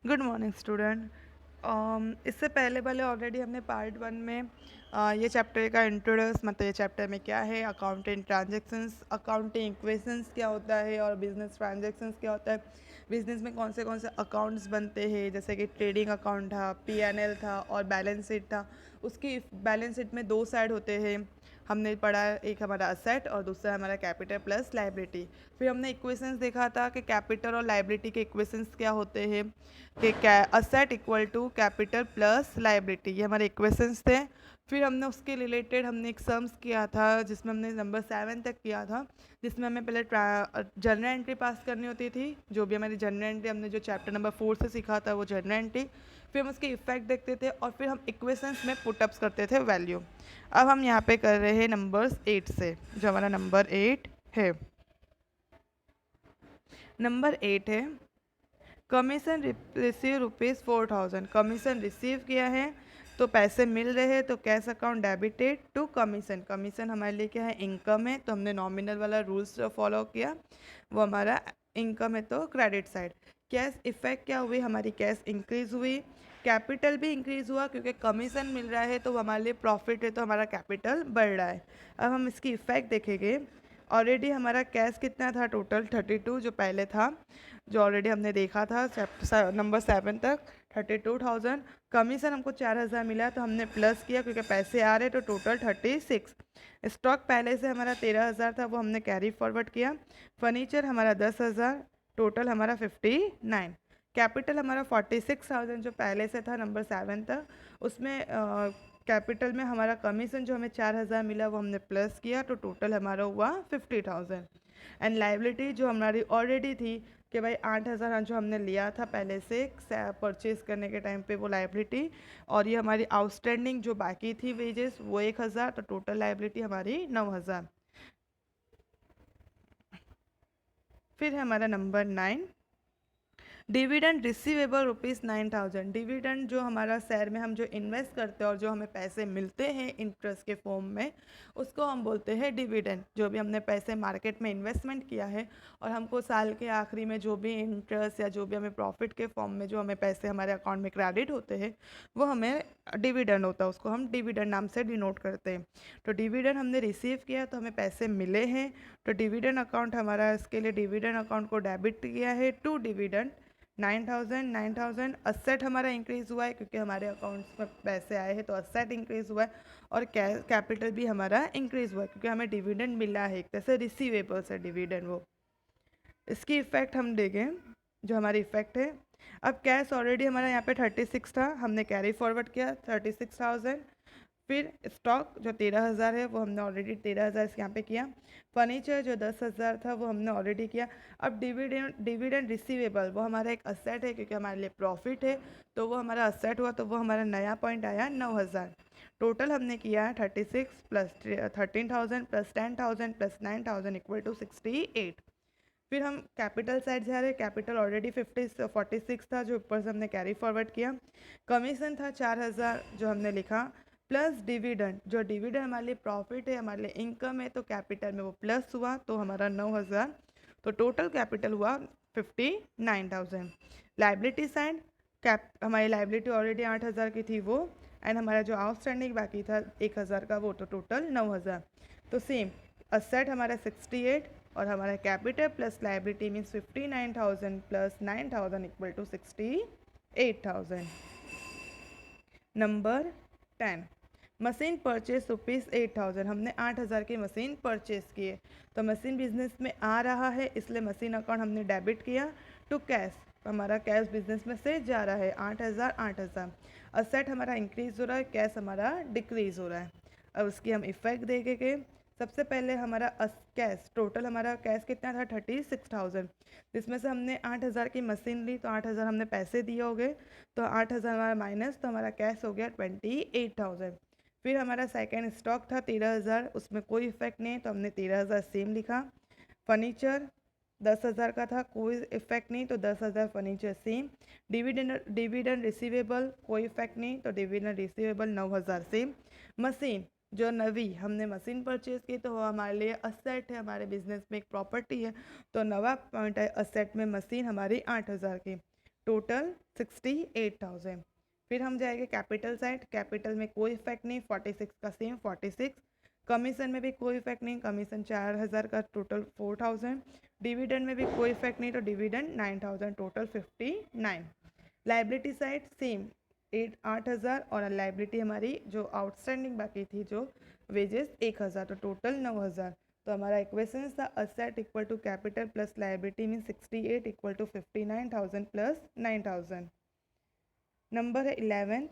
Good morning student. इससे पहले वाले ऑलरेडी हमने पार्ट 1 में ये चैप्टर का इंट्रोडक्स मतलब ये चैप्टर में क्या है, अकाउंटिंग ट्रांजैक्शंस, अकाउंटिंग इक्वेशंस क्या होता है और बिजनेस ट्रांजैक्शंस क्या होता है, बिजनेस में कौन से अकाउंट्स बनते हैं, जैसे कि ट्रेडिंग अकाउंट था, पीएनएल था और बैलेंस शीट था। उसकी बैलेंस शीट में दो साइड होते हैं। हमने पढ़ा एक हमारा असेट और दूसरा हमारा कैपिटल प्लस लाइबिलिटी। फिर हमने इक्वेशंस देखा था कि कैपिटल और लाइबिलिटी के इक्वेशंस क्या होते हैं, कि asset equal to capital plus liability, ये हमारे इक्वेशंस थे। फिर हमने उसके रिलेटेड हमने एक सम्स किया था जिसमें हमने नंबर 7 तक किया था, जिसमें हमें पहले जर्नल एंट्री पास करनी होती थी। जो भी हमारी जर्नल एंट्री हमने जो चैप्टर नंबर 4 से सीखा था वो जर्नल एंट्री। फिर हम उसके इफेक्ट देखते थे और फिर हम इक्वेशंस में पुटअप्स करते थे वैल्यू। अब हम यहाँ पे कर रहे हैं नंबर्स 8 से, जो हमारा नंबर 8 है। नंबर 8 है कमीशन रिसीव ₹4000। कमीशन रिसीव किया है तो पैसे मिल रहे हैं, तो cash account debited to commission. Commission हमारे लिए क्या है, इनकम है, तो हमने नॉमिनल वाला रूल्स जो फॉलो किया वो हमारा इनकम है, तो क्रेडिट साइड। कैश इफेक्ट क्या हुई, हमारी कैश इंक्रीज हुई, कैपिटल भी इंक्रीज हुआ क्योंकि कमीशन मिल रहा है, तो हमारे लिए प्रॉफिट है, तो हमारा कैपिटल बढ़ रहा है। अब हम इसकी इफेक्ट देखेंगे। ऑलरेडी हमारा कैश कितना था, टोटल 32 जो पहले था, जो ऑलरेडी हमने देखा था चैप्टर नंबर 7 तक 32,000। कमीशन हमको 4,000 मिला तो हमने प्लस किया क्योंकि पैसे आ रहे, तो टोटल 36। स्टॉक पहले से हमारा 13,000 था, वो हमने कैरी फॉरवर्ड किया। फर्नीचर हमारा 10,000, टोटल हमारा 59। कैपिटल हमारा 46,000 जो पहले से था नंबर 7 तक, उसमें कैपिटल में हमारा कमीशन जो हमें 4,000 मिला वो हमने प्लस किया, तो टोटल हमारा हुआ 50,000। एंड लाइबिलिटी जो हमारी ऑलरेडी थी कि भाई 8,000 जो हमने लिया था पहले से परचेज करने के टाइम पे वो लाइबिलिटी, और ये हमारी आउटस्टैंडिंग जो बाकी थी वेजेस वो 1,000, तो टोटल लाइबिलिटी हमारी 9,000। फिर है हमारा नंबर 9, डिविडेंड रिसीवेबल ₹9,000। डिविडेंड जो हमारा शेयर में हम जो इन्वेस्ट करते हैं और जो हमें पैसे मिलते हैं इंटरेस्ट के फॉर्म में, उसको हम बोलते हैं डिविडेंड। जो भी हमने पैसे मार्केट में इन्वेस्टमेंट किया है और हमको साल के आखिरी में जो भी इंटरेस्ट या जो भी हमें प्रॉफिट के फॉर्म में जो हमें पैसे हमारे अकाउंट में क्रेडिट होते हैं वो हमें डिविडेंड होता है, उसको हम डिविडेंड नाम से डिनोट करते हैं। तो डिविडेंड हमने रिसीव किया तो हमें पैसे मिले हैं, तो डिविडेंड अकाउंट हमारा, इसके लिए डिविडेंड अकाउंट को डेबिट किया है टू डिविडेंड 9,000। असेट हमारा इंक्रीज हुआ है क्योंकि हमारे अकाउंट्स में पैसे आए हैं, तो असेट इंक्रीज हुआ है। और कैपिटल भी हमारा इंक्रीज हुआ है क्योंकि हमें डिविडेंड मिला है, एक तरह से रिसीवेबल्स है डिविडेंड वो। इसकी इफेक्ट हम देखें, जो हमारी इफेक्ट है। अब कैश ऑलरेडी हमारा यहाँ पे 36 था, हमने कैरी फॉरवर्ड किया 36,000। फिर स्टॉक जो 13,000 है वो हमने ऑलरेडी 13,000 यहाँ पे किया। फर्नीचर जो 10,000 था वो हमने ऑलरेडी किया। अब डिविडेंड रिसीवेबल वो हमारा एक असेट है क्योंकि हमारे लिए प्रॉफिट है, तो वो हमारा असेट हुआ, तो वो हमारा नया पॉइंट आया 9,000। टोटल हमने किया 36 plus 13,000 plus 10,000 plus 9,000 equal to 68। फिर हम कैपिटल साइड जा रहे हैं। कैपिटल ऑलरेडी 46 था जो ऊपर से हमने कैरी फॉरवर्ड किया। कमीशन था 4,000 जो हमने लिखा, प्लस डिविडेंड, जो डिविडेंड हमारे लिए प्रॉफिट है, हमारे लिए इनकम है, तो कैपिटल में वो प्लस हुआ, तो हमारा 9,000, तो टोटल कैपिटल हुआ 59,000। लाइबिलिटी साइड, कैप हमारी लाइबिलिटी ऑलरेडी 8,000 की थी वो, एंड हमारा जो आउटस्टैंडिंग बाकी था 1,000 का वो, तो टोटल 9,000। तो सेम असेट हमारा 68 और हमारा capital plus liability means 59,000 plus 9,000 equal to 68,000। Number 10, machine purchase ₹8,000। हमने 8,000 की मशीन परचेज की है, तो मशीन बिजनेस में आ रहा है इसलिए मशीन अकाउंट हमने डेबिट किया टू कैश। हमारा कैश बिजनेस में से जा रहा है 8,000 8,000। असेट हमारा इंक्रीज हो रहा है, कैश हमारा डिक्रीज हो रहा है। अब उसकी हम इफेक्ट देखेंगे। सबसे पहले हमारा कैश, टोटल हमारा कैश कितना था 36,000, जिसमें से हमने 8,000 की मशीन ली, तो 8,000 हमने पैसे दिए हो गए, तो 8,000 हमारा माइनस, तो हमारा कैश हो गया 28,000। फिर हमारा सेकेंड स्टॉक था 13,000, उसमें कोई इफेक्ट नहीं, तो हमने 13,000 सेम लिखा। फर्नीचर 10,000 का था, कोई इफेक्ट नहीं, तो 10,000 फर्नीचर सेम। डिविडेंड रिसीवेबल कोई इफेक्ट नहीं, तो डिविडेंड रिसीवेबल 9,000 सेम। मशीन जो नवी हमने मशीन परचेज की, तो वो हमारे लिए असेट है, हमारे बिजनेस में एक प्रॉपर्टी है, तो नवा पॉइंट है असेट में मशीन हमारी 8,000 की। टोटल 68,000। फिर हम जाएंगे कैपिटल साइड, कैपिटल में कोई इफेक्ट नहीं, 46 का सेम 46। कमीशन में भी कोई इफेक्ट नहीं, कमीशन 4,000 का टोटल 4,000। डिविडेंड में भी कोई इफेक्ट नहीं तो dividend 9,000 total 59। Liability side same 8,000 और लाइबिलिटी हमारी जो आउटस्टैंडिंग बाकी थी जो वेजेस 1,000 तो टोटल 9,000। तो हमारा इक्वेशन था asset equal to capital plus liability mean 68 equal to 59,000 plus 9,000। Number है 11th,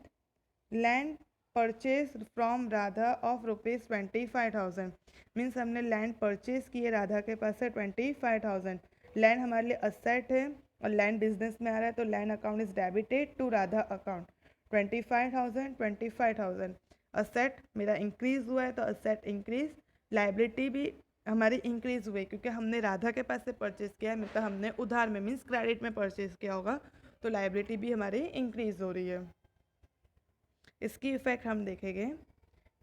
land purchase from Radha of ₹25,000। Means हमने लैंड परचेज किए राधा के पास से 25,000। लैंड हमारे लिए असेट है और लैंड बिजनेस में आ रहा है तो land account is debited to Radha account. 25,000 asset मेरा इंक्रीज हुआ है तो असेट इंक्रीज, लाइबिलिटी भी हमारी इंक्रीज हुई क्योंकि हमने राधा के पास से परचेज किया है, मतलब हमने उधार में मीन्स क्रेडिट में परचेज किया होगा तो लाइबिलिटी भी हमारी इंक्रीज हो रही है। इसकी इफेक्ट हम देखेंगे।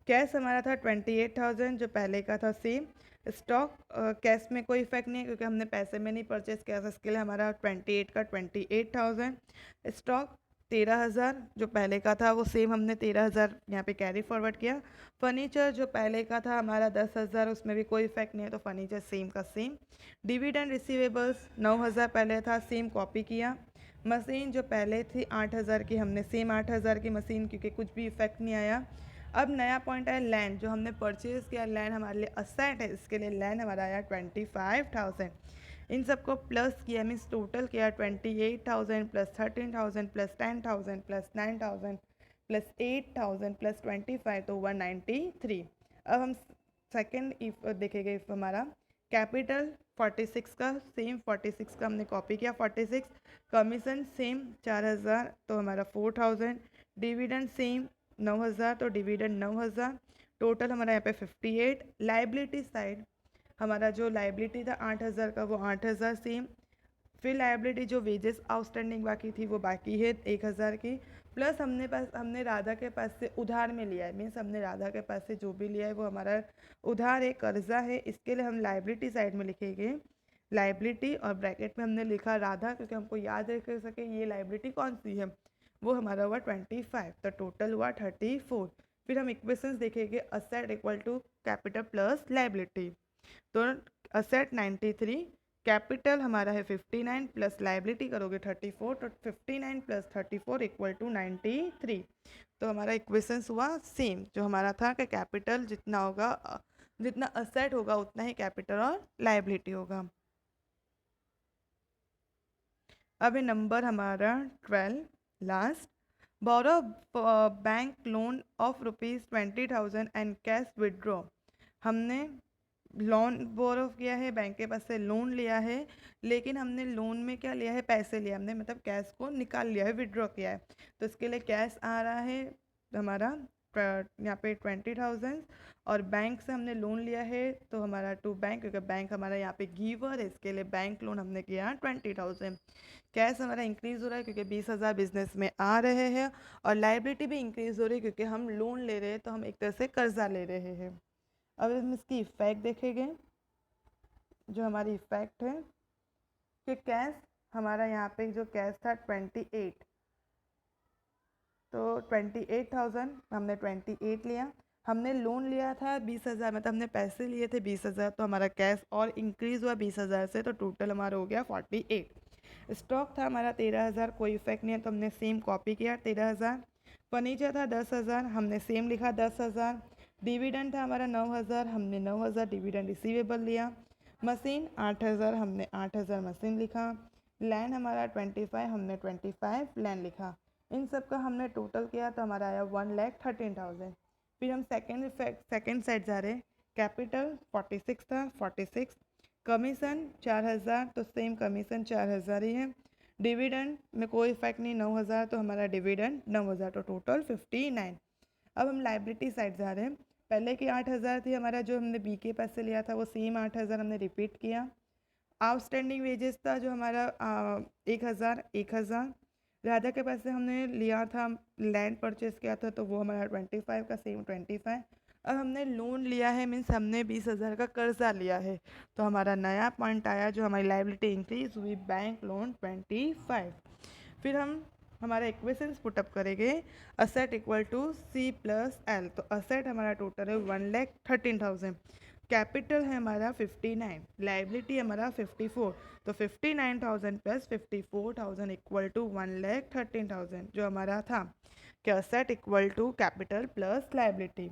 कैश हमारा था 28,000 जो पहले का था सेम। स्टॉक कैश में कोई इफेक्ट नहीं है क्योंकि हमने पैसे में नहीं परचेज किया था, इसके लिए हमारा 28 का 28,000। स्टॉक 13,000 जो पहले का था वो सेम हमने 13,000 यहाँ पे कैरी फॉरवर्ड किया। फर्नीचर जो पहले का था हमारा 10,000 उसमें भी कोई इफेक्ट नहीं है तो फर्नीचर सेम का सेम। डिविडेंड रिसीवेबल्स 9,000 पहले था सेम कॉपी किया। मशीन जो पहले थी 8,000 की हमने सेम 8,000 की मशीन क्योंकि कुछ भी इफेक्ट नहीं आया। अब नया पॉइंट है लैंड, जो हमने परचेज किया लैंड हमारे लिए असेट है, इसके लिए लैंड हमारा आया 25,000। इन सबको प्लस किया मीन्स टोटल किया 28,000 plus 13,000 plus 10,000 plus 9,000 plus 8,000 plus 25 तो 193। अब हम सेकेंड इफ देखेंगे इफ हमारा कैपिटल 46 का सेम 46 का हमने कॉपी किया 46। कमीशन सेम 4,000 तो हमारा 4,000। डिविडेंड सेम 9,000 तो डिविडेंड 9,000। टोटल हमारा यहाँ पे 58। लाइबिलिटी साइड हमारा जो लाइबिलिटी था 8,000 का वो 8,000 सेम। फिर लाइबिलिटी जो वेजेस आउटस्टैंडिंग बाकी थी वो बाकी है 1,000 की, प्लस हमने राधा के पास से उधार में लिया है, मीन्स हमने राधा के पास से जो भी लिया है वो हमारा उधार है, कर्जा है। इसके लिए हम लाइबिलिटी साइड में लिखेंगे लाइबिलिटी और ब्रैकेट में हमने लिखा राधा क्योंकि हमको याद रख सके ये लाइबिलिटी कौन सी है, वो हमारा हुआ 25 तो टोटल हुआ 34। फिर हम इक्वेशंस देखेंगे asset equal to capital plus liability. तो असेट 93, कैपिटल हमारा है 59 प्लस लाइबिलिटी करोगे 34 तो 59 प्लस 34 इक्वल टू 93। तो हमारा इक्वेशंस हुआ सेम जो हमारा था कि कैपिटल जितना होगा जितना असेट होगा उतना ही कैपिटल और लाइबिलिटी होगा। अब ये नंबर हमारा 12 last, borrow bank loan of ₹20,000 and cash withdraw. हमने लोन बोरो किया है, बैंक के पास से लोन लिया है, लेकिन हमने लोन में क्या लिया है, पैसे लिया हमने, मतलब कैश को निकाल लिया है, विड्रॉ किया है। तो इसके लिए कैश आ रहा है हमारा यहाँ पे 20,000 और बैंक से हमने लोन लिया है तो हमारा टू बैंक, क्योंकि बैंक हमारा यहाँ पे गिवर है, इसके लिए बैंक लोन हमने किया 20,000। कैश हमारा इंक्रीज़ हो रहा है क्योंकि 20,000 बिजनेस में आ रहे हैं और लाइबिलिटी भी इंक्रीज़ हो रही है क्योंकि हम लोन ले रहे हैं तो हम एक तरह से कर्जा ले रहे हैं। अब हम इसकी इफ़ेक्ट देखेंगे। जो हमारी इफ़ेक्ट है कि कैश हमारा यहाँ पे जो कैश था 28 तो 28,000 हमने 28 लिया। हमने लोन लिया था 20,000 मतलब हमने पैसे लिए थे 20,000 तो हमारा कैश और इंक्रीज़ हुआ 20,000 से तो टोटल हमारा हो गया 48। स्टॉक था हमारा 13,000 कोई इफेक्ट नहीं है तो हमने सेम कॉपी किया 13,000। फर्नीचर था 10,000 हमने सेम लिखा 10,000। डिविडेंड था हमारा 9,000 हमने 9,000 डिविडेंड रिसीवेबल लिया। मशीन 8,000 हमने 8,000 मशीन लिखा। लैंड हमारा 25 हमने 25 लैंड लिखा। इन सब का हमने टोटल किया तो हमारा आया 1,13,000। फिर हम सेकेंड साइड जा रहे हैं। कैपिटल 46 था 46। कमीशन 4,000 तो सेम कमीशन 4,000 ही है। डिविडेंड में कोई इफेक्ट नहीं 9,000 तो हमारा डिविडेंड 9,000 तो टोटल 59। अब हम लाइबिलिटी साइड जा रहे हैं। पहले की 8,000 थी हमारा जो हमने बी के पास से लिया था वो सेम 8,000 हमने रिपीट किया। आउटस्टैंडिंग वेजेस था जो हमारा 1,000 राधा के पास से हमने लिया था, लैंड परचेस किया था तो वो हमारा 25 का सेम 25। अब हमने लोन लिया है मीन्स हमने 20,000 का कर्जा लिया है तो हमारा नया पॉइंट आया जो हमारी लाइबिलिटी इंक्रीज हुई बैंक लोन 25। फिर हम हमारा इक्वेशंस पुटअप करेंगे, asset equal to C plus L. तो असेट हमारा टोटल है 1,13,000, कैपिटल है हमारा 59, लाइबिलिटी हमारा 54। तो 59,000 प्लस 54,000 इक्वल टू 1,13,000 जो हमारा था कि asset equal to capital plus liability.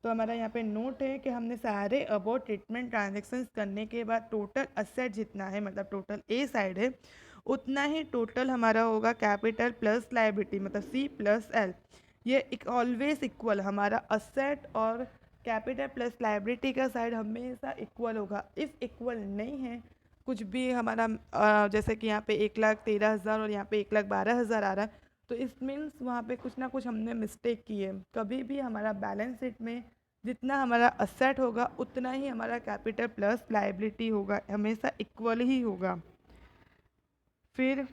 तो हमारा यहाँ पे नोट है कि हमने सारे अबाउट ट्रीटमेंट ट्रांजेक्शन्स करने के बाद टोटल असेट जितना है, मतलब टोटल ए साइड है, उतना ही टोटल हमारा होगा कैपिटल प्लस लाइबिलिटी, मतलब सी प्लस एल। ये ऑलवेज इक्वल, हमारा असेट और कैपिटल प्लस लाइबिलिटी का साइड हमेशा इक्वल होगा। इफ़ इक्वल नहीं है, कुछ भी हमारा जैसे कि यहाँ पे 1,13,000 और यहाँ पे 1,12,000 आ रहा है, तो इस मीन्स वहाँ पे कुछ ना कुछ हमने मिस्टेक की है। कभी भी हमारा बैलेंस शीट में जितना हमारा असेट होगा उतना ही हमारा कैपिटल प्लस लाइबिलिटी होगा, हमेशा इक्वल ही होगा। फिर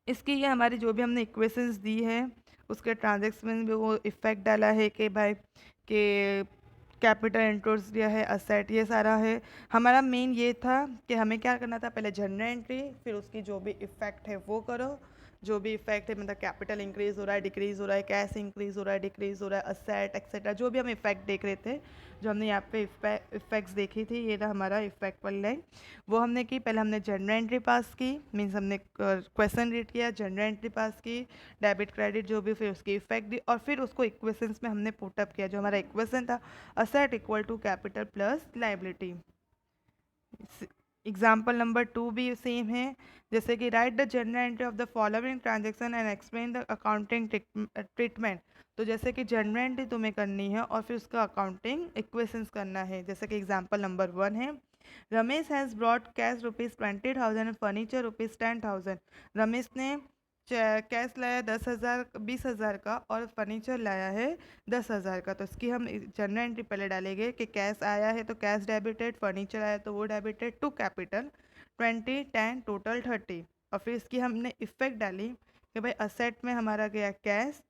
इसकी ये हमारी जो भी हमने इक्वेशंस दी है उसके ट्रांजेक्शन में भी वो इफ़ेक्ट डाला है कि भाई कि कैपिटल इंटरेस्ट दिया है, असेट, ये सारा है। हमारा मेन ये था कि हमें क्या करना था, पहले जनरल एंट्री, फिर उसकी जो भी इफ़ेक्ट है वो करो। जो भी इफेक्ट है, मतलब कैपिटल इंक्रीज हो रहा है, डिक्रीज हो रहा है, कैश इंक्रीज हो रहा है, डिक्रीज हो रहा है, असेट एक्सेट्रा, जो भी हम इफेक्ट देख रहे थे, जो हमने यहाँ पे इफेक्ट्स देखी थी, ये रहा हमारा इफेक्ट वाली लाइन, वो हमने की। पहले हमने जनरल एंट्री पास की, मीन्स हमने क्वेश्चन रीड किया, जनरल एंट्री पास की, डेबिट क्रेडिट जो भी, फिर उसकी इफेक्ट दी, और फिर उसको इक्वेशंस में हमने पुटअप किया। जो हमारा इक्वेशन था, asset equal to capital plus liability. Example number 2 भी सेम है, जैसे कि write the journal entry of the following transaction and explain the accounting treatment. तो जैसे कि जनरल एंट्री तुम्हें करनी है और फिर उसका अकाउंटिंग इक्वेशंस करना है। जैसे कि एग्जाम्पल नंबर 1 है, Ramesh has brought cash ₹20,000 and furniture ₹10,000। Ramesh ने कैश लाया 10,000 20,000 का और फर्नीचर लाया है 10,000 का। तो इसकी हम जनरल एंट्री पहले डालेंगे कि कैश आया है तो कैश डेबिटेड, फर्नीचर आया तो वो डेबिटेड टू कैपिटल 20, 10, टोटल 30। और फिर इसकी हमने इफेक्ट डाली कि भाई असेट में हमारा गया कैश,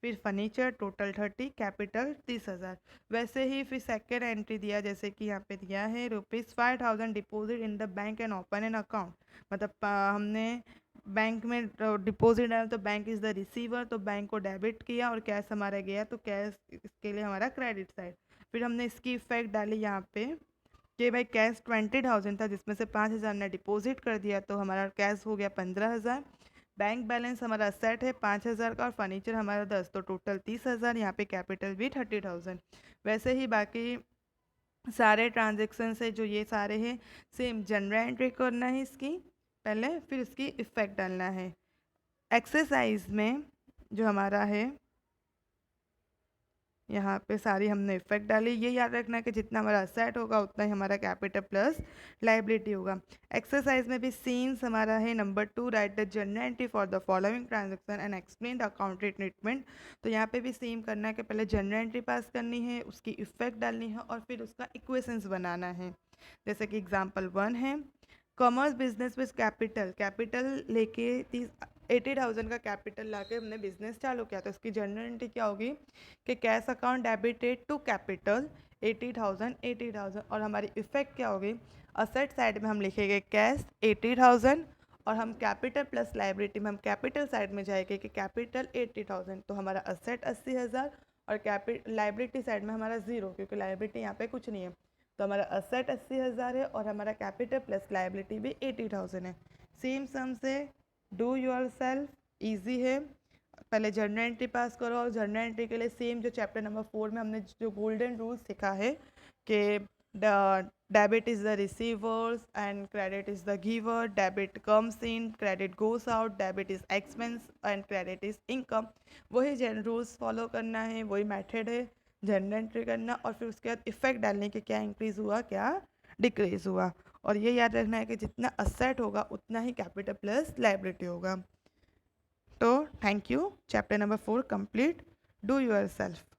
फिर फर्नीचर टोटल 30, कैपिटल 30,000। वैसे ही फिर सेकेंड एंट्री दिया, जैसे कि यहाँ पे दिया है ₹5,000 deposit in the bank and open an account. मतलब हमने बैंक में डिपॉजिट डाला तो बैंक इज़ द रिसीवर, तो बैंक को डेबिट किया, और कैश हमारा गया तो कैश इसके लिए हमारा क्रेडिट साइड। फिर हमने इसकी इफेक्ट डाली यहाँ पे कि भाई कैश 20,000 था, जिसमें से 5,000 ने डिपॉजिट कर दिया, तो हमारा कैश हो गया 15,000। बैंक बैलेंस हमारा सेट है 5,000 का और फर्नीचर हमारा 10, तो टोटल 30,000। यहाँ पे कैपिटल भी 30,000। वैसे ही बाकी सारे ट्रांजेक्शन है जो ये सारे हैं, सेम जनरल एंट्री करना है इसकी पहले, फिर इसकी इफेक्ट डालना है। एक्सरसाइज में जो हमारा है यहाँ पे सारी हमने इफेक्ट डाली। ये याद रखना है कि जितना हमारा असेट होगा उतना ही हमारा कैपिटल प्लस लाइबिलिटी होगा। एक्सरसाइज में भी सीन्स हमारा है number 2, right the journal entry for the following transaction and explain the accounting treatment. तो यहाँ पे भी सेम करना है कि पहले जनरल एंट्री पास करनी है, उसकी इफेक्ट डालनी है और फिर उसका इक्वेशंस बनाना है। जैसे कि एग्जाम्पल 1 है, कॉमर्स बिजनेस विद कैपिटल लेके 80,000 का कैपिटल लाके हमने बिजनेस चालू किया। तो इसकी जनरल एंट्री क्या होगी कि cash account debited to capital 80,000 और हमारी इफेक्ट क्या होगी, असेट साइड में हम लिखेंगे कैश 80,000 और हम कैपिटल प्लस लाइबिलिटी में हम कैपिटल साइड में जाएंगे कि कैपिटल 80,000, तो हमारा असेट 80,000 और लाइबिलिटी साइड में हमारा 0, क्योंकि लाइबिलिटी यहाँ पे कुछ नहीं है। तो हमारा असेट 80,000 है और हमारा कैपिटल प्लस लाइबिलिटी भी 80,000 है। सेम सम से डू योर सेल्फ, ईजी है। पहले जनरल एंट्री पास करो और जनरल एंट्री के लिए सेम जो चैप्टर नंबर 4 में हमने जो गोल्डन रूल सीखा है कि debit is the receivers and credit is the giver, debit comes in, credit goes out, debit is expense and credit is income, वही जनरल रूल्स फॉलो करना है, वही मेथड है जनरल एंट्री करना। और फिर उसके बाद इफेक्ट डालने के क्या इंक्रीज़ हुआ क्या डिक्रीज़ हुआ। और ये याद रखना है कि जितना असेट होगा उतना ही कैपिटल प्लस लाइबिलिटी होगा। तो thank you, chapter number 4 complete, do your self.